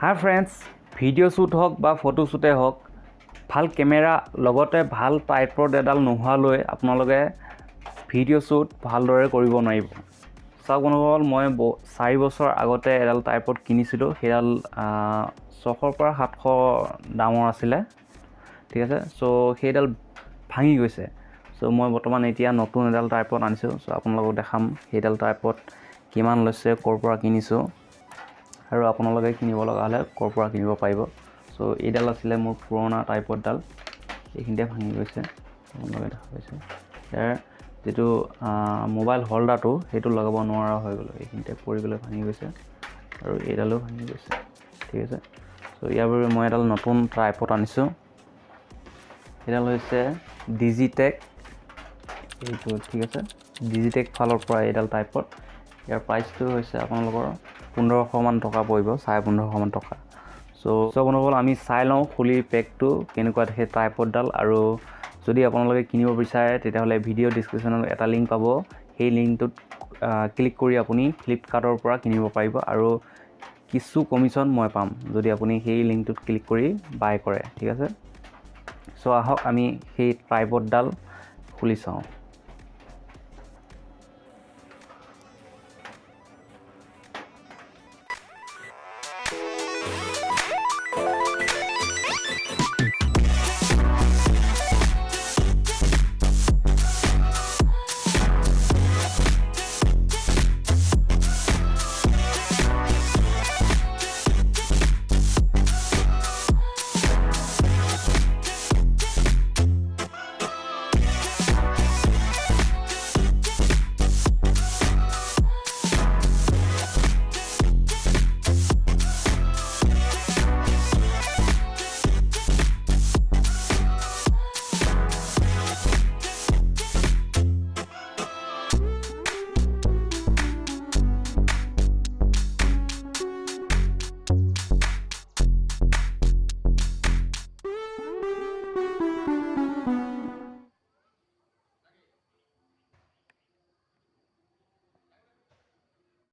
Hi friends, video shoot hok ba photo shoot hok ভাল camera লগতে ভাল tripod এডাল নোহোৱালৈ আপোনালোকে video shoot ভালদৰে কৰিব নোৱাৰিব। চাওক বন্ধুসকল মই 4 বছৰ আগতে এডাল tripod কিনিছিলো সেইডাল 600 পৰা 700 দামৰ আছিল ঠিক আছে সো সেইডাল ভাঙি গৈছে সো মই বৰ্তমান এতিয়া নতুন এডাল tripod আনিছো সো আপোনালোকক দেখাম সেইডাল tripod কিমান লৈছে কৰ পৰা কিনিছো আৰু আপোনালোকে কিনিব লগা হলে কৰ পৰা কিনিব পাৰিব সো এইডাল আছিল মোৰ পুৰণা tripod ডাল এইখিনিতে ভাঙি গৈছে আপোনালোকে দেখা পাইছে ইয়াৰ যেটো মোবাইল হোল্ডাৰটো হেতু লগাব নোৱাৰা হৈ গল এইখিনিতে পৰি গলে ভাঙি গৈছে আৰু এইডালো ভাঙি গৈছে ঠিক আছে সো ইয়াৰ বাবে মই এডাল নতুন tripod আনিছো এডাল হৈছে ডিজিটেক এইটো ঠিক আছে ডিজিটেক ফালৰ পৰা এডাল tripod ইয়াৰ প্ৰাইসটো হৈছে আপোনালোকৰ 1500 মান টকা পৰিব 1550 মান টকা সো বন্ধুসকল আমি চাই লওঁ খুলি পেকটো কেনেকুৱা দেখে tripod ডাল আৰু যদি আপোনালোকে কিনিব বিচাৰে তেতিয়াহলে ভিডিও ডেসক্ৰিপচনত এটা লিংক পাব সেই লিংকটোত ক্লিক কৰি আপুনি ফ্লিপকাৰ্টৰ পৰা কিনিব পাৰিব আৰু কিছু কমিশন মই পাম যদি আপুনি সেই লিংকটোত ক্লিক কৰি বাই কৰে ঠিক আছে সো আহক আমি সেই tripod ডাল খুলি চাওঁ